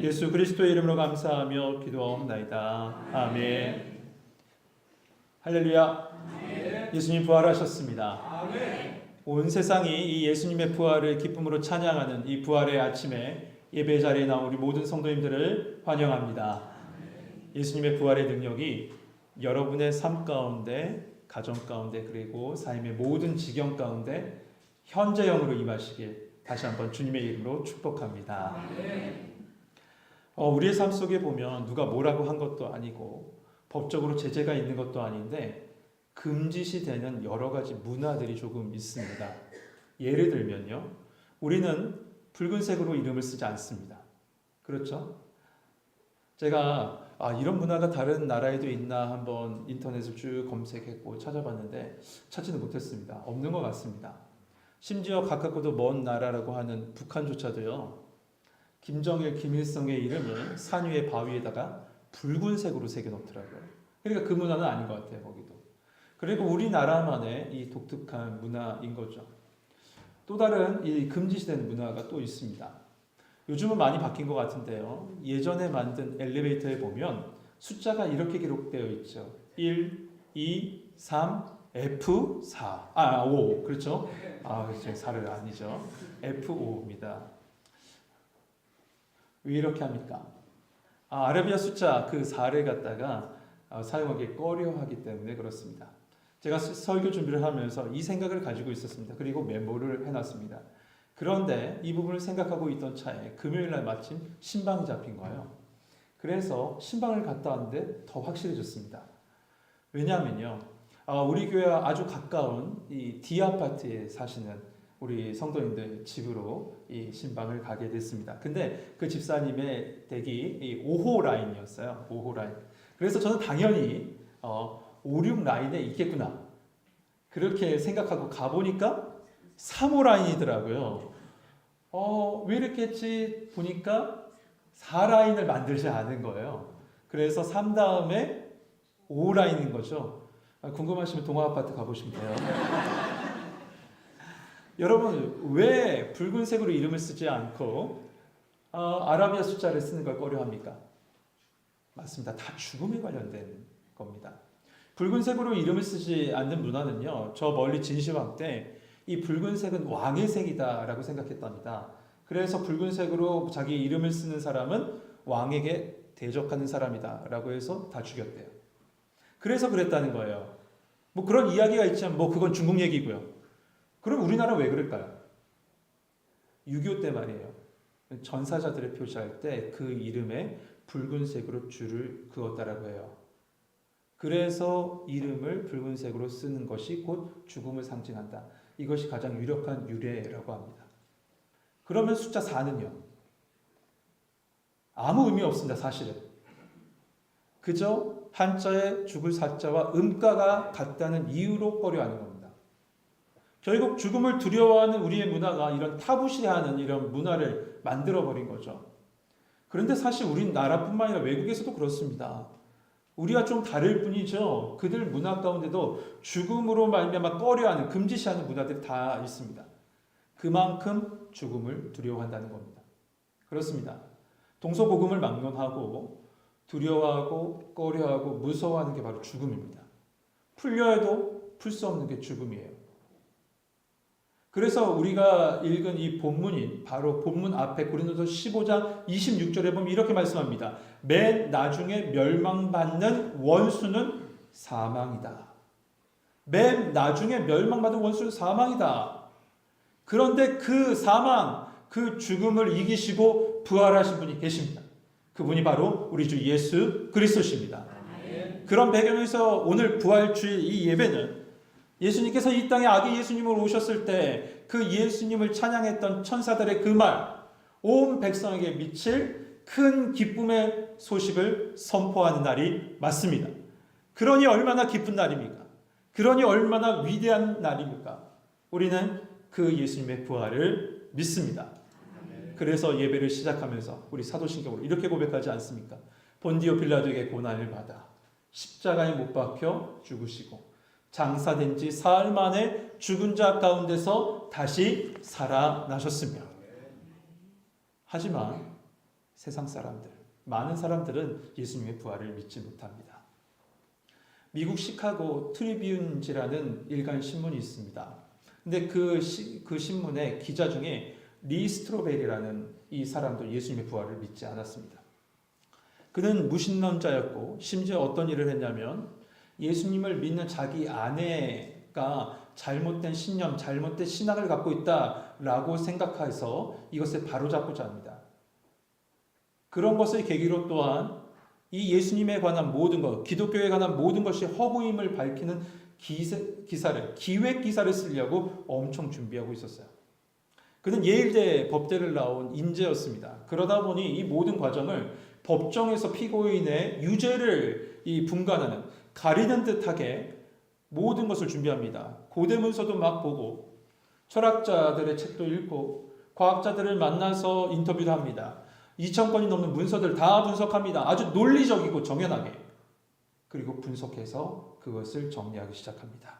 예수 그리스도의 이름으로 감사하며 기도하옵나이다. 아멘. 할렐루야. 예수님 부활하셨습니다. 온 세상이 이 예수님의 부활을 기쁨으로 찬양하는 이 부활의 아침에 예배 자리에 나온 우리 모든 성도님들을 환영합니다. 예수님의 부활의 능력이 여러분의 삶 가운데, 가정 가운데, 그리고 삶의 모든 지경 가운데 현재형으로 임하시길 다시 한번 주님의 이름으로 축복합니다. 우리의 삶 속에 보면 누가 뭐라고 한 것도 아니고 법적으로 제재가 있는 것도 아닌데 금지시 되는 여러 가지 문화들이 조금 있습니다. 예를 들면요, 우리는 붉은색으로 이름을 쓰지 않습니다. 그렇죠? 제가 이런 문화가 다른 나라에도 있나 한번 인터넷을 쭉 검색했고 찾아봤는데 찾지는 못했습니다. 없는 것 같습니다. 심지어 가깝고도 먼 나라라고 하는 북한조차도요, 김정일, 김일성의 이름을 산 위에 바위에다가 붉은색으로 새겨놓더라고요. 그러니까 그 문화는 아닌 것 같아요, 거기도. 그리고 우리나라만의 이 독특한 문화인 거죠. 또 다른 이 금지시되는 문화가 또 있습니다. 요즘은 많이 바뀐 것 같은데요, 예전에 만든 엘리베이터에 보면 숫자가 이렇게 기록되어 있죠. 1, 2, 3, F4. 5. 그렇죠? 4를 아니죠. F5입니다. 왜 이렇게 합니까? 아라비아 숫자 그 4를 갖다가 사용하기 꺼려하기 때문에 그렇습니다. 제가 설교 준비를 하면서 이 생각을 가지고 있었습니다. 그리고 메모를 해놨습니다. 그런데 이 부분을 생각하고 있던 차에 금요일날 마침 신방이 잡힌 거예요. 그래서 신방을 갔다 왔는데 더 확실해졌습니다. 왜냐하면요, 우리 교회와 아주 가까운 이 D아파트에 사시는 우리 성도님들 집으로 이 신방을 가게 됐습니다. 근데 그 집사님의 댁이 이 5호 라인이었어요. 5호 라인. 그래서 저는 당연히 5, 6 라인에 있겠구나, 그렇게 생각하고 가보니까 3호 라인이더라고요. 왜 이렇게 했지 보니까 4라인을 만들지 않은 거예요. 그래서 3 다음에 5 라인인 거죠. 궁금하시면 동아아파트 가보시면 돼요. 여러분, 왜 붉은색으로 이름을 쓰지 않고 아라비아 숫자를 쓰는 걸 꺼려합니까? 맞습니다. 다 죽음에 관련된 겁니다. 붉은색으로 이름을 쓰지 않는 문화는요, 저 멀리 진시황 때 이 붉은색은 왕의 색이다라고 생각했답니다. 그래서 붉은색으로 자기 이름을 쓰는 사람은 왕에게 대적하는 사람이다라고 해서 다 죽였대요. 그래서 그랬다는 거예요. 뭐 그런 이야기가 있지만 뭐 그건 중국 얘기고요. 그럼 우리나라 왜 그럴까요? 6.25 때 말이에요. 전사자들을 표시할 때 그 이름에 붉은색으로 줄을 그었다라고 해요. 그래서 이름을 붉은색으로 쓰는 것이 곧 죽음을 상징한다. 이것이 가장 유력한 유래라고 합니다. 그러면 숫자 4는요? 아무 의미 없습니다, 사실은. 그저 한자의 죽을 사자와 음가가 같다는 이유로 꺼려하는 겁니다. 결국 죽음을 두려워하는 우리의 문화가 이런 타부시하는 이런 문화를 만들어버린 거죠. 그런데 사실 우리나라뿐만 아니라 외국에서도 그렇습니다. 우리가 좀 다를 뿐이죠. 그들 문화 가운데도 죽음으로 말미암아 꺼려하는, 금지시하는 문화들이 다 있습니다. 그만큼 죽음을 두려워한다는 겁니다. 그렇습니다. 동서고금을 막론하고 두려워하고 꺼려하고 무서워하는 게 바로 죽음입니다. 풀려 해도 풀 수 없는 게 죽음이에요. 그래서 우리가 읽은 이 본문인 바로 본문 앞에 고린도서 15장 26절에 보면 이렇게 말씀합니다. 맨 나중에 멸망받는 원수는 사망이다. 맨 나중에 멸망받는 원수는 사망이다. 그런데 그 사망, 그 죽음을 이기시고 부활하신 분이 계십니다. 그분이 바로 우리 주 예수 그리스도십니다. 그런 배경에서 오늘 부활주일 이 예배는 예수님께서 이 땅에 아기 예수님으로 오셨을 때 그 예수님을 찬양했던 천사들의 그 말, 온 백성에게 미칠 큰 기쁨의 소식을 선포하는 날이 맞습니다. 그러니 얼마나 기쁜 날입니까? 그러니 얼마나 위대한 날입니까? 우리는 그 예수님의 부활을 믿습니다. 그래서 예배를 시작하면서 우리 사도신경으로 이렇게 고백하지 않습니까? 본디오 빌라도에게 고난을 받아 십자가에 못 박혀 죽으시고 장사된 지 사흘 만에 죽은 자 가운데서 다시 살아나셨으며, 하지만 세상 사람들, 많은 사람들은 예수님의 부활을 믿지 못합니다. 미국 시카고 트리뷴지라는 일간 신문이 있습니다. 근데 그 신문의 기자 중에 리 스트로벨이라는 이 사람도 예수님의 부활을 믿지 않았습니다. 그는 무신론자였고 심지어 어떤 일을 했냐면 예수님을 믿는 자기 아내가 잘못된 신념, 잘못된 신앙을 갖고 있다라고 생각해서 이것을 바로잡고자 합니다. 그런 것을 계기로 또한 이 예수님에 관한 모든 것, 기독교에 관한 모든 것이 허구임을 밝히는 기획 기사를 쓰려고 엄청 준비하고 있었어요. 그는 예일대 법대를 나온 인재였습니다. 그러다 보니 이 모든 과정을 법정에서 피고인의 유죄를 분간하는, 가리는 듯하게 모든 것을 준비합니다. 고대 문서도 막 보고 철학자들의 책도 읽고 과학자들을 만나서 인터뷰도 합니다. 2,000건이 넘는 문서들 다 분석합니다. 아주 논리적이고 정연하게. 그리고 분석해서 그것을 정리하기 시작합니다.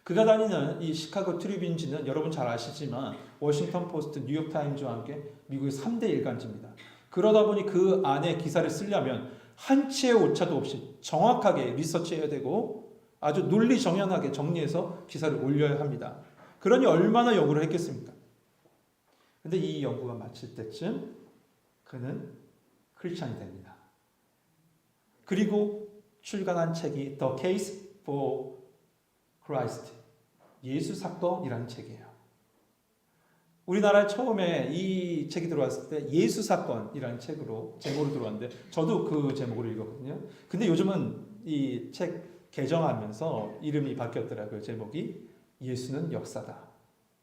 그가 다니는 이 시카고 트리뷴지는 여러분 잘 아시지만 워싱턴 포스트, 뉴욕 타임즈와 함께 미국의 3대 일간지입니다. 그러다 보니 그 안에 기사를 쓰려면 한치의 오차도 없이 정확하게 리서치해야 되고 아주 논리 정연하게 정리해서 기사를 올려야 합니다. 그러니 얼마나 연구를 했겠습니까? 근데 이 연구가 마칠 때쯤 그는 크리스찬이 됩니다. 그리고 출간한 책이 The Case for Christ, 예수 사건이라는 책이에요. 우리나라에 처음에 이 책이 들어왔을 때 예수 사건이라는 책으로 제목으로 들어왔는데 저도 그 제목으로 읽었거든요. 근데 요즘은 이 책 개정하면서 이름이 바뀌었더라고요. 제목이 예수는 역사다.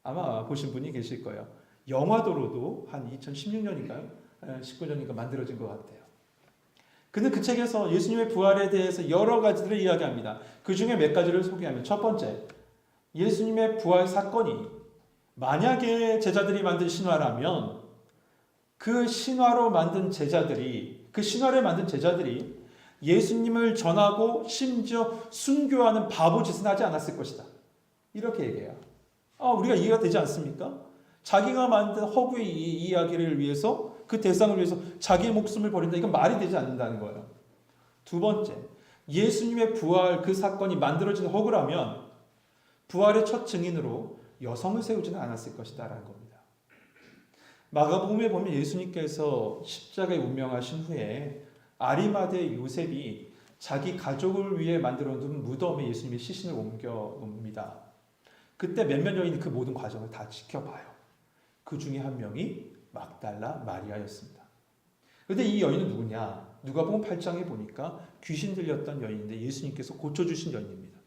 아마 보신 분이 계실 거예요. 영화도로도 한 2016년인가요? 19년인가 만들어진 것 같아요. 근데 그 책에서 예수님의 부활에 대해서 여러 가지들을 이야기합니다. 그 중에 몇 가지를 소개하면 첫 번째, 예수님의 부활 사건이 만약에 제자들이 만든 신화라면 그 신화로 만든 제자들이, 그 신화를 만든 제자들이 예수님을 전하고 심지어 순교하는 바보짓은 하지 않았을 것이다. 이렇게 얘기해요. 우리가 이해가 되지 않습니까? 자기가 만든 허구의 이야기를 위해서, 그 대상을 위해서 자기의 목숨을 버린다. 이건 말이 되지 않는다는 거예요. 두 번째, 예수님의 부활 그 사건이 만들어진 허구라면 부활의 첫 증인으로 여성을 세우지는 않았을 것이다 라는 겁니다. 마가복음에 보면 예수님께서 십자가에 운명하신 후에 아리마대 요셉이 자기 가족을 위해 만들어 놓은 무덤에 예수님의 시신을 옮겨 놓습니다. 그때 몇몇 여인이 그 모든 과정을 다 지켜봐요. 그 중에 한 명이 막달라 마리아였습니다. 그런데 이 여인은 누구냐? 누가복음 8장에 보니까 귀신 들렸던 여인인데 예수님께서 고쳐주신 여인입니다.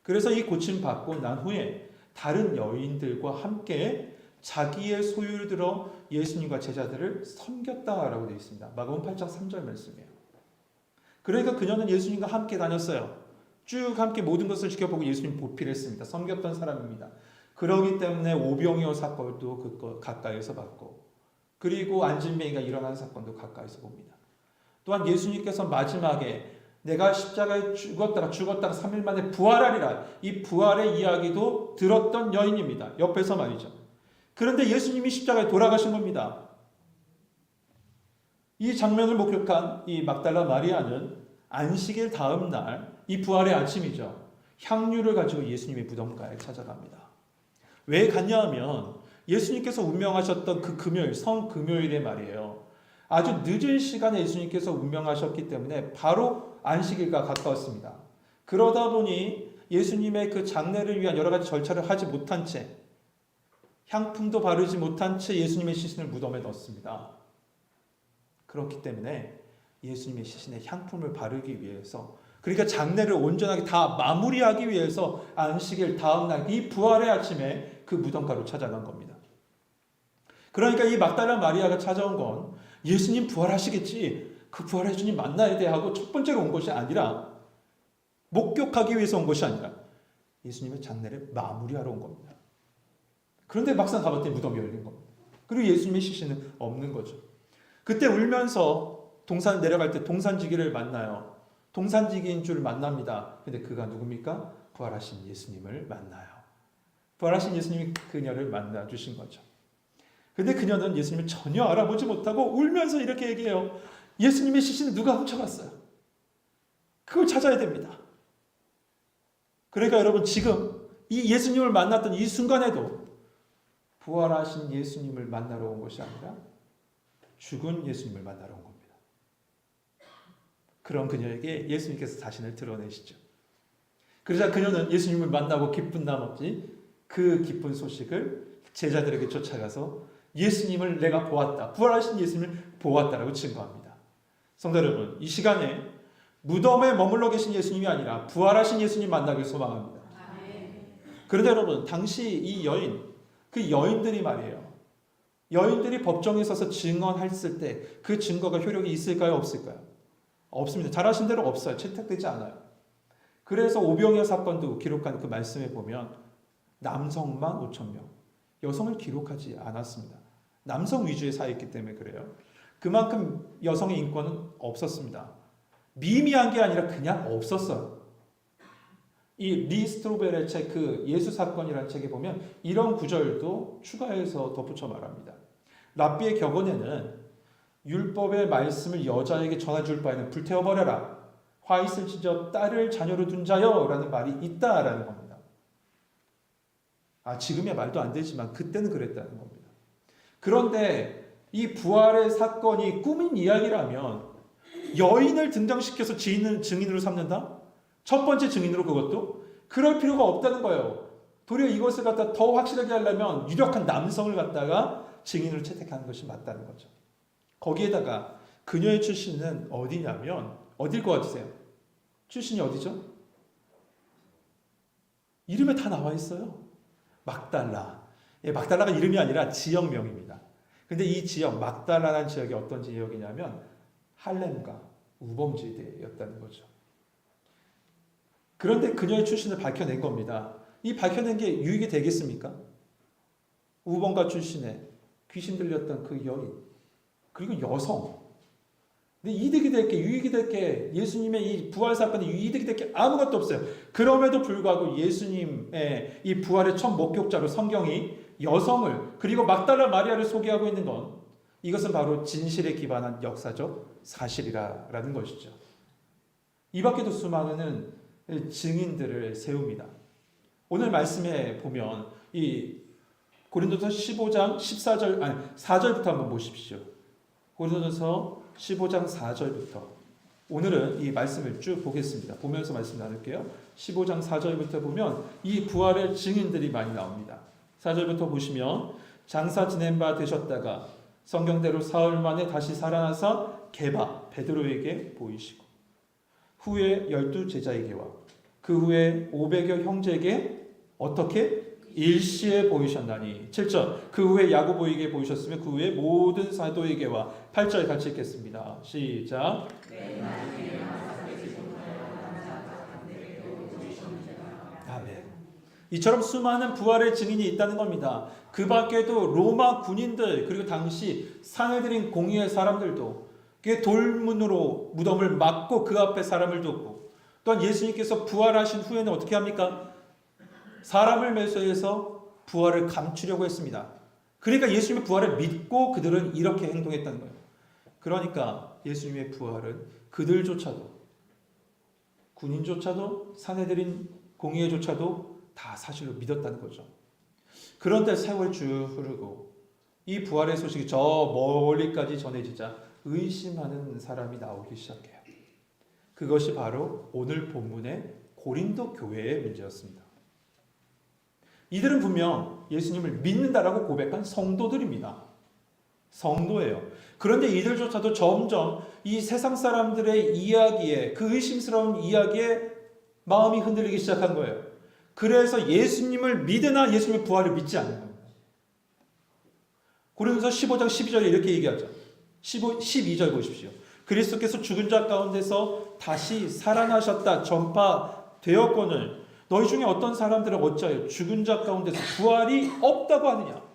그래서 이 고침 받고 난 후에 다른 여인들과 함께 자기의 소유를 들어 예수님과 제자들을 섬겼다라고 되어 있습니다. 마가복음 8장 3절 말씀이에요. 그러니까 그녀는 예수님과 함께 다녔어요. 쭉 함께 모든 것을 지켜보고 예수님 보필했습니다. 섬겼던 사람입니다. 그러기 때문에 오병이어 사건도 가까이서 봤고, 그리고 안진뱅이가 일어난 사건도 가까이서 봅니다. 또한 예수님께서 마지막에 내가 십자가에 죽었다가 3일 만에 부활하리라, 이 부활의 이야기도 들었던 여인입니다. 옆에서 말이죠. 그런데 예수님이 십자가에 돌아가신 겁니다. 이 장면을 목격한 이 막달라 마리아는 안식일 다음 날, 이 부활의 아침이죠, 향유를 가지고 예수님의 무덤가에 찾아갑니다. 왜 갔냐 하면 예수님께서 운명하셨던 그 금요일, 성금요일에 말이에요. 아주 늦은 시간에 예수님께서 운명하셨기 때문에 바로 안식일과 가까웠습니다. 그러다 보니 예수님의 그 장례를 위한 여러 가지 절차를 하지 못한 채, 향품도 바르지 못한 채 예수님의 시신을 무덤에 넣었습니다. 그렇기 때문에 예수님의 시신에 향품을 바르기 위해서, 그러니까 장례를 온전하게 다 마무리하기 위해서 안식일 다음 날 이 부활의 아침에 그 무덤가로 찾아간 겁니다. 그러니까 이 막달라 마리아가 찾아온 건 예수님 부활하시겠지, 그 부활의 주님 만나야 돼 하고 첫 번째로 온 것이 아니라, 목격하기 위해서 온 것이 아니라 예수님의 장례를 마무리하러 온 겁니다. 그런데 막상 가봤더니 무덤이 열린 겁니다. 그리고 예수님의 시신은 없는 거죠. 그때 울면서 동산 내려갈 때 동산지기를 만나요. 동산지기인 줄 만납니다. 근데 그가 누굽니까? 부활하신 예수님을 만나요. 부활하신 예수님이 그녀를 만나 주신 거죠. 근데 그녀는 예수님을 전혀 알아보지 못하고 울면서 이렇게 얘기해요. 예수님의 시신을 누가 훔쳐갔어요? 그걸 찾아야 됩니다. 그러니까 여러분, 지금 이 예수님을 만났던 이 순간에도 부활하신 예수님을 만나러 온 것이 아니라 죽은 예수님을 만나러 온 겁니다. 그런 그녀에게 예수님께서 자신을 드러내시죠. 그러자 그녀는 예수님을 만나고 기쁜 나머지 그 기쁜 소식을 제자들에게 쫓아가서 예수님을 내가 보았다, 부활하신 예수님을 보았다라고 증거합니다. 성도 여러분, 이 시간에 무덤에 머물러 계신 예수님이 아니라 부활하신 예수님 만나길 소망합니다. 그런데 여러분, 당시 이 여인, 그 여인들이 말이에요. 여인들이 법정에 서서 증언했을 때 그 증거가 효력이 있을까요? 없을까요? 없습니다. 잘 아신 대로 없어요. 채택되지 않아요. 그래서 오병이어 사건도 기록한 그 말씀에 보면 남성만 5,000명, 여성을 기록하지 않았습니다. 남성 위주의 사회였기 때문에 그래요. 그만큼 여성의 인권은 없었습니다. 미미한 게 아니라 그냥 없었어요. 이 리 스트로벨의 책, 그 예수 사건이라는 책에 보면 이런 구절도 추가해서 덧붙여 말합니다. 랍비의 격언에는 율법의 말씀을 여자에게 전해줄 바에는 불태워버려라, 화잇을 찢어 딸을 자녀로 둔 자여 라는 말이 있다라는 겁니다. 지금의 말도 안 되지만 그때는 그랬다는 겁니다. 그런데 이 부활의 사건이 꾸민 이야기라면 여인을 등장시켜서 증인으로 삼는다? 첫 번째 증인으로 그것도? 그럴 필요가 없다는 거예요. 도리어 이것을 갖다 더 확실하게 하려면 유력한 남성을 갖다가 증인으로 채택하는 것이 맞다는 거죠. 거기에다가 그녀의 출신은 어디냐면 어딜 것 같으세요? 출신이 어디죠? 이름에 다 나와 있어요. 막달라. 막달라가 이름이 아니라 지역명입니다. 근데 이 지역, 막달라라는 지역이 어떤 지역이냐면 할렘과 우범지대였다는 거죠. 그런데 그녀의 출신을 밝혀낸 겁니다. 이 밝혀낸 게 유익이 되겠습니까? 우범가 출신의 귀신 들렸던 그 여인, 그리고 여성. 근데 이득이 될 게, 유익이 될 게, 예수님의 이 부활 사건에 이득이 될 게 아무것도 없어요. 그럼에도 불구하고 예수님의 이 부활의 첫 목격자로 성경이 여성을, 그리고 막달라 마리아를 소개하고 있는 건 이것은 바로 진실에 기반한 역사적 사실이라는 것이죠. 이 밖에도 수많은 증인들을 세웁니다. 오늘 말씀에 보면 이 고린도서 15장 4절부터 한번 보십시오. 고린도서 15장 4절부터 오늘은 이 말씀을 쭉 보겠습니다. 보면서 말씀 나눌게요. 15장 4절부터 보면 이 부활의 증인들이 많이 나옵니다. 4절부터 보시면 장사 지낸 바 되셨다가 성경대로 사흘 만에 다시 살아나서 게바 베드로에게 보이시고 후에 12 제자에게와 그 후에 500여 형제에게 어떻게? 일시에 보이셨나니. 7절 그 후에 야고보에게 보이셨으며 그 후에 모든 사도에게와 8절 같이 읽겠습니다. 시작. 아멘. 이처럼 수많은 부활의 증인이 있다는 겁니다. 그 밖에도 로마 군인들, 그리고 당시 상해드린 공의의 사람들도 그 돌문으로 무덤을 막고 그 앞에 사람을 뒀고, 또한 예수님께서 부활하신 후에는 어떻게 합니까? 사람을 매수해서 부활을 감추려고 했습니다. 그러니까 예수님의 부활을 믿고 그들은 이렇게 행동했다는 거예요. 그러니까 예수님의 부활은 그들조차도, 군인조차도, 산헤드린 공의회조차도 다 사실로 믿었다는 거죠. 그런데 세월 쭉 흐르고 이 부활의 소식이 저 멀리까지 전해지자 의심하는 사람이 나오기 시작해요. 그것이 바로 오늘 본문의 고린도 교회의 문제였습니다. 이들은 분명 예수님을 믿는다라고 고백한 성도들입니다. 성도예요. 그런데 이들조차도 점점 이 세상 사람들의 이야기에, 그 의심스러운 이야기에 마음이 흔들리기 시작한 거예요. 그래서 예수님을 믿으나 예수님의 부활을 믿지 않는 겁니다. 고린도서 15장 12절에 이렇게 얘기하죠. 12절 보십시오. 그리스도께서 죽은 자 가운데서 다시 살아나셨다 전파되었거늘 너희 중에 어떤 사람들은 어찌하여 죽은 자 가운데서 부활이 없다고 하느냐.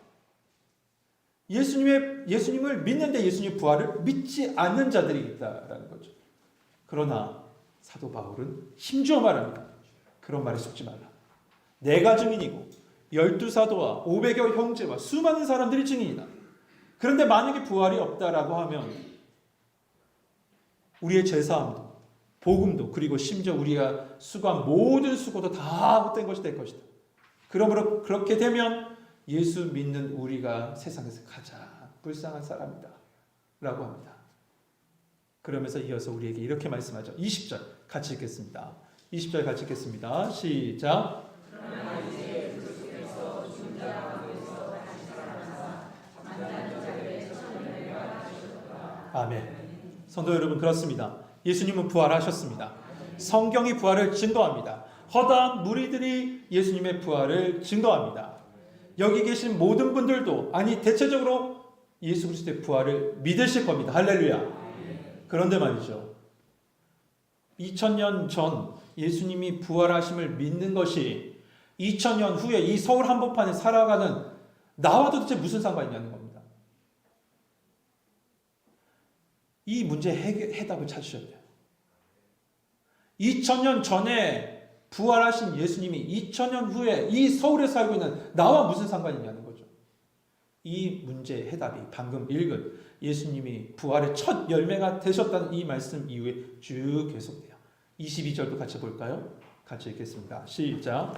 예수님을 믿는데 예수님의 부활을 믿지 않는 자들이 있다라는 거죠. 그러나 사도 바울은 힘주어 말합니다. 그런 말에 속지 말라. 내가 증인이고 12사도와 500여 형제와 수많은 사람들이 증인이다. 그런데 만약에 부활이 없다라고 하면 우리의 제사함도 복음도 그리고 심지어 우리가 수고한 모든 수고도 다 헛된 것이 될 것이다. 그러므로 그렇게 되면 예수 믿는 우리가 세상에서 가장 불쌍한 사람이다 라고 합니다. 그러면서 이어서 우리에게 이렇게 말씀하죠. 20절 같이 읽겠습니다. 20절 같이 읽겠습니다. 시작. 아멘. 성도 여러분, 그렇습니다. 예수님은 부활하셨습니다. 성경이 부활을 증거합니다. 허다한 무리들이 예수님의 부활을 증거합니다. 여기 계신 모든 분들도, 아니 대체적으로 예수 그리스도의 부활을 믿으실 겁니다. 할렐루야. 그런데 말이죠, 2000년 전 예수님이 부활하심을 믿는 것이 2000년 후에 이 서울 한복판에 살아가는 나와 도대체 무슨 상관이 있냐는 겁니다. 이 문제의 해답을 찾으셔야 돼요. 2000년 전에 부활하신 예수님이 2000년 후에 이 서울에 살고 있는 나와 무슨 상관이 있냐는 거죠. 이 문제의 해답이 방금 읽은 예수님이 부활의 첫 열매가 되셨다는 이 말씀 이후에 쭉 계속돼요. 22절도 같이 볼까요? 같이 읽겠습니다. 시작.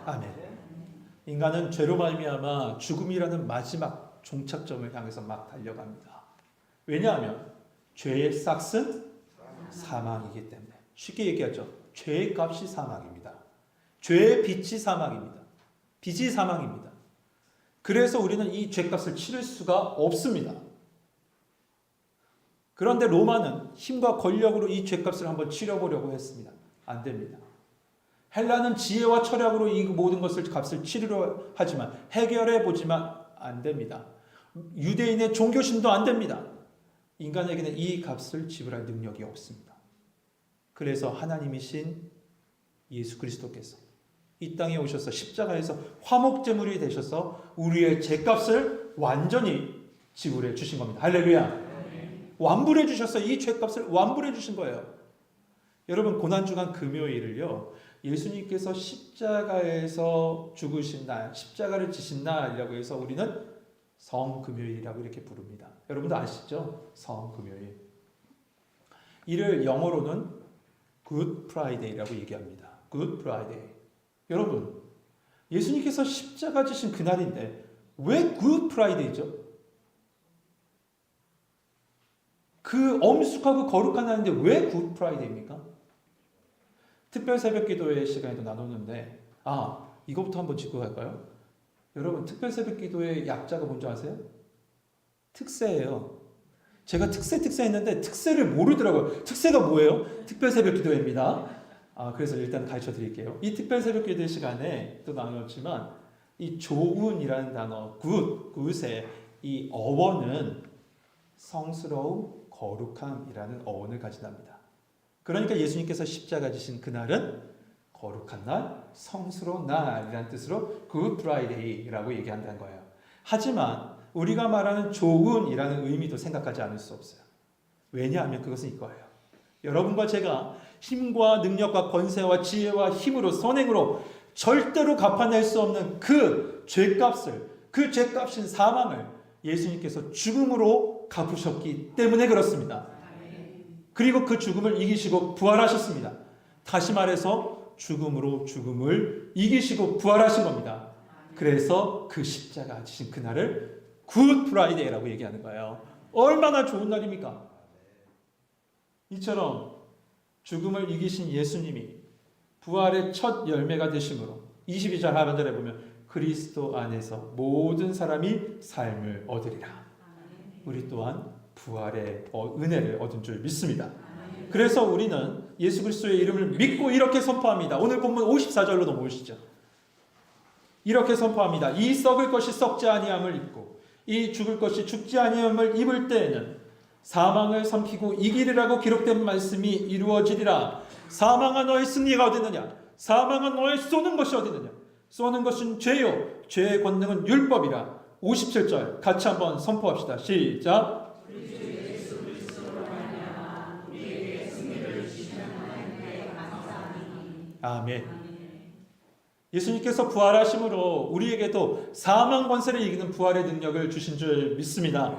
아멘. 인간은 죄로 말미암아 죽음이라는 마지막 종착점을 향해서 막 달려갑니다. 왜냐하면 죄의 싹은 사망이기 때문에. 쉽게 얘기하죠. 죄의 값이 사망입니다. 죄의 빚이 사망입니다. 빚이 사망입니다. 그래서 우리는 이 죄값을 치를 수가 없습니다. 그런데 로마는 힘과 권력으로 이 죄값을 한번 치러보려고 했습니다. 안 됩니다. 헬라는 지혜와 철학으로 이 모든 것을 값을 치르려 하지만 해결해 보지만 안 됩니다. 유대인의 종교심도 안 됩니다. 인간에게는 이 값을 지불할 능력이 없습니다. 그래서 하나님이신 예수 그리스도께서 이 땅에 오셔서 십자가에서 화목제물이 되셔서 우리의 죄값을 완전히 지불해 주신 겁니다. 할렐루야. 완불해 주셔서 이 죄값을 완불해 주신 거예요. 여러분, 고난주간 금요일을요, 예수님께서 십자가에서 죽으신 날, 십자가를 지신 날이라고 해서 우리는 성금요일이라고 이렇게 부릅니다. 여러분도 아시죠? 성금요일. 이를 영어로는 Good Friday라고 얘기합니다. Good Friday. 여러분, 예수님께서 십자가 지신 그날인데 왜 Good Friday죠? 그 엄숙하고 거룩한 날인데 왜 Good Friday입니까? 특별 새벽 기도회 시간에도 나눴는데, 이거부터 한번 짚고 갈까요? 여러분, 특별 새벽 기도의 약자가 뭔지 아세요? 특세예요. 제가 특세 했는데 특세를 모르더라고요. 특세가 뭐예요? 특별 새벽 기도회입니다. 그래서 일단 가르쳐 드릴게요. 이 특별 새벽 기도 시간에 또 나눴지만 이 좋은이라는 단어, 굿의 이 어원은 성스러움, 거룩함이라는 어원을 가진답니다. 그러니까 예수님께서 십자가 지신 그날은 거룩한 날, 성스러운 날이라는 뜻으로 Good Friday라고 얘기한다는 거예요. 하지만 우리가 말하는 좋은이라는 의미도 생각하지 않을 수 없어요. 왜냐하면 그것은 이거예요. 여러분과 제가 힘과 능력과 권세와 지혜와 힘으로 선행으로 절대로 갚아낼 수 없는 그 죄값을, 그 죄값인 사망을 예수님께서 죽음으로 갚으셨기 때문에 그렇습니다. 그리고 그 죽음을 이기시고 부활하셨습니다. 다시 말해서 죽음으로 죽음을 이기시고 부활하신 겁니다. 그래서 그 십자가 지신 그날을 굿 프라이데이라고 얘기하는 거예요. 얼마나 좋은 날입니까? 이처럼 죽음을 이기신 예수님이 부활의 첫 열매가 되심으로 22절 하반절에 보면 그리스도 안에서 모든 사람이 삶을 얻으리라. 우리 또한 부활의 은혜를 얻은 줄 믿습니다. 그래서 우리는 예수 그리스도의 이름을 믿고 이렇게 선포합니다. 오늘 본문 54절로 넘어오시죠. 이렇게 선포합니다. 이 썩을 것이 썩지 아니함을 입고 이 죽을 것이 죽지 아니함을 입을 때에는 사망을 삼키고 이기리라고 기록된 말씀이 이루어지리라. 사망아 너의 승리가 어디느냐? 사망아 너의 쏘는 것이 어디느냐? 쏘는 것은 죄요, 죄의 권능은 율법이라. 57절 같이 한번 선포합시다. 시작. 아멘. 예수님께서 부활하심으로 우리에게도 사망 권세를 이기는 부활의 능력을 주신 줄 믿습니다.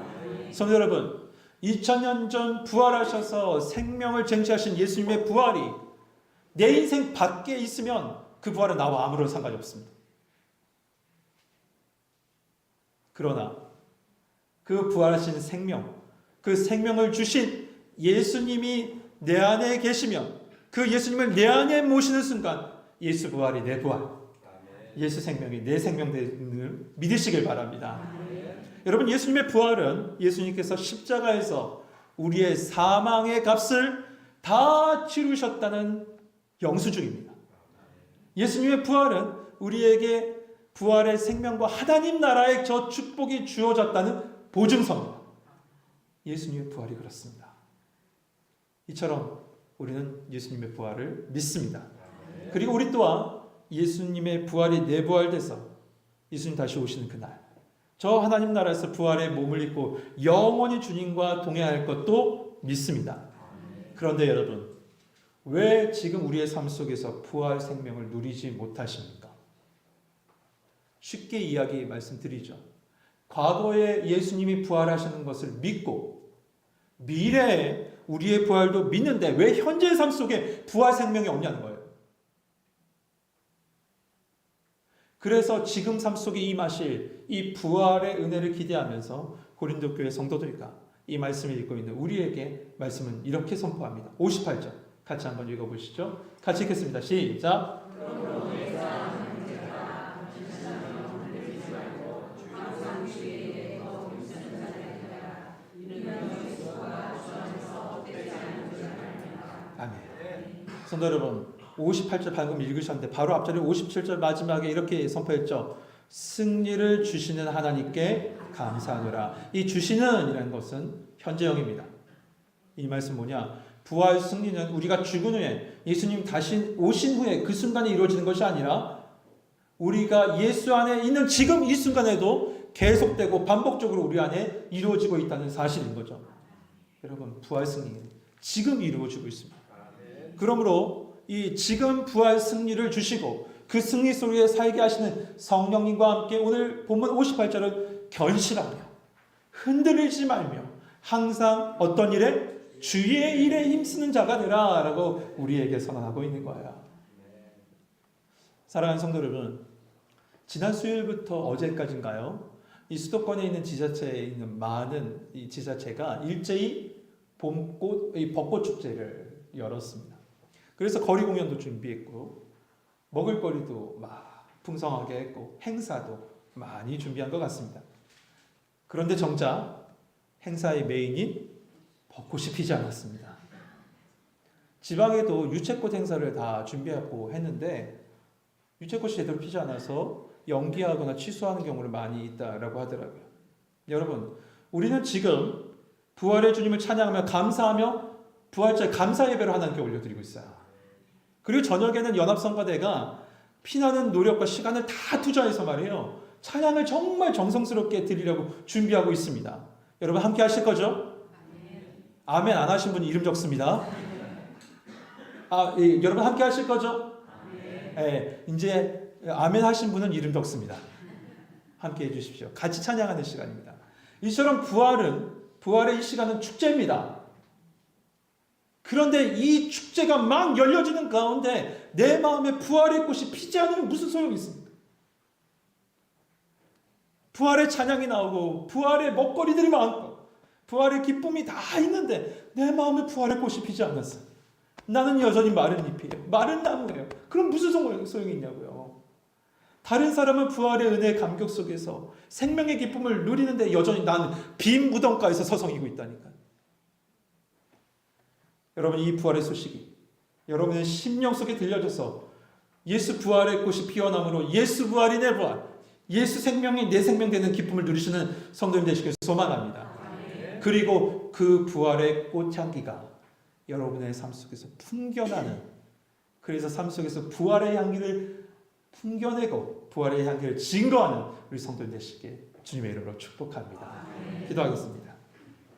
성도 여러분, 2000년 전 부활하셔서 생명을 쟁취하신 예수님의 부활이 내 인생 밖에 있으면 그 부활은 나와 아무런 상관이 없습니다. 그러나 그 부활하신 생명, 그 생명을 주신 예수님이 내 안에 계시면 그 예수님을 내 안에 모시는 순간 예수 부활이 내 부활, 예수 생명이 내 생명됨을 믿으시길 바랍니다. 여러분, 예수님의 부활은 예수님께서 십자가에서 우리의 사망의 값을 다 치르셨다는 영수증입니다. 예수님의 부활은 우리에게 부활의 생명과 하나님 나라의 저 축복이 주어졌다는 보증서입니다. 예수님의 부활이 그렇습니다. 이처럼 우리는 예수님의 부활을 믿습니다. 그리고 우리 또한 예수님의 부활이 내부활돼서 예수님 다시 오시는 그날, 저 하나님 나라에서 부활의 몸을 입고 영원히 주님과 동행할 것도 믿습니다. 그런데 여러분, 왜 지금 우리의 삶 속에서 부활 생명을 누리지 못하십니까? 쉽게 이야기 말씀드리죠. 과거에 예수님이 부활하시는 것을 믿고 미래에 우리의 부활도 믿는데 왜 현재의 삶 속에 부활 생명이 없냐는 거예요. 그래서 지금 삶 속에 임하실 이 부활의 은혜를 기대하면서 고린도 교회 성도들과 이 말씀을 읽고 있는 우리에게 말씀은 이렇게 선포합니다. 58절 같이 한번 읽어보시죠. 같이 읽겠습니다. 시작. 아멘. 성도 여러분, 58절 방금 읽으셨는데 바로 앞자리 57절 마지막에 이렇게 선포했죠. 승리를 주시는 하나님께 감사하노라. 이 주시는 이라는 것은 현재형입니다. 이 말씀 뭐냐? 부활 승리는 우리가 죽은 후에 예수님 다시 오신 후에 그 순간에 이루어지는 것이 아니라 우리가 예수 안에 있는 지금 이 순간에도 계속되고 반복적으로 우리 안에 이루어지고 있다는 사실인 거죠. 여러분, 부활 승리는 지금 이루어지고 있습니다. 그러므로 이 지금 부활 승리를 주시고 그 승리 속에 살게 하시는 성령님과 함께 오늘 본문 58절은 견실하며 흔들리지 말며 항상 어떤 일에? 주의 일에 힘쓰는 자가 되라 라고 우리에게 선언하고 있는 거예요. 사랑하는 성도 여러분, 지난 수요일부터 어제까지인가요? 이 수도권에 있는 지자체에 있는 많은 이 지자체가 일제히 벚꽃 축제를 열었습니다. 그래서 거리 공연도 준비했고 먹을거리도 막 풍성하게 했고 행사도 많이 준비한 것 같습니다. 그런데 정작 행사의 메인인 벚꽃이 피지 않았습니다. 지방에도 유채꽃 행사를 다 준비하고 했는데 유채꽃이 제대로 피지 않아서 연기하거나 취소하는 경우를 많이 있다라고 하더라고요. 여러분, 우리는 지금 부활의 주님을 찬양하며 감사하며 부활절 감사 예배를 하나님께 올려드리고 있어요. 그리고 저녁에는 연합성가대가 피나는 노력과 시간을 다 투자해서 말이에요. 찬양을 정말 정성스럽게 드리려고 준비하고 있습니다. 여러분 함께 하실 거죠? 아멘 안 하신 분이 이름 적습니다. 여러분 함께 하실 거죠? 이제 아멘 하신 분은 이름 적습니다. 함께 해주십시오. 같이 찬양하는 시간입니다. 이처럼 부활의 이 시간은 축제입니다. 그런데 이 축제가 막 열려지는 가운데 내 마음에 부활의 꽃이 피지 않으면 무슨 소용이 있습니까? 부활의 찬양이 나오고 부활의 먹거리들이 많고 부활의 기쁨이 다 있는데 내 마음에 부활의 꽃이 피지 않았어요. 나는 여전히 마른 잎이에요. 마른 나무예요. 그럼 무슨 소용이 있냐고요. 다른 사람은 부활의 은혜의 감격 속에서 생명의 기쁨을 누리는데 여전히 나는 빈 무덤가에서 서성이고 있다니까요. 여러분, 이 부활의 소식이 여러분의 심령 속에 들려져서 예수 부활의 꽃이 피어남으로 예수 부활이 내 부활, 예수 생명이 내 생명 되는 기쁨을 누리시는 성도님 되시길 소망합니다. 그리고 그 부활의 꽃향기가 여러분의 삶 속에서 풍겨나는, 그래서 삶 속에서 부활의 향기를 풍겨내고 부활의 향기를 증거하는 우리 성도님 되시길 주님의 이름으로 축복합니다. 기도하겠습니다.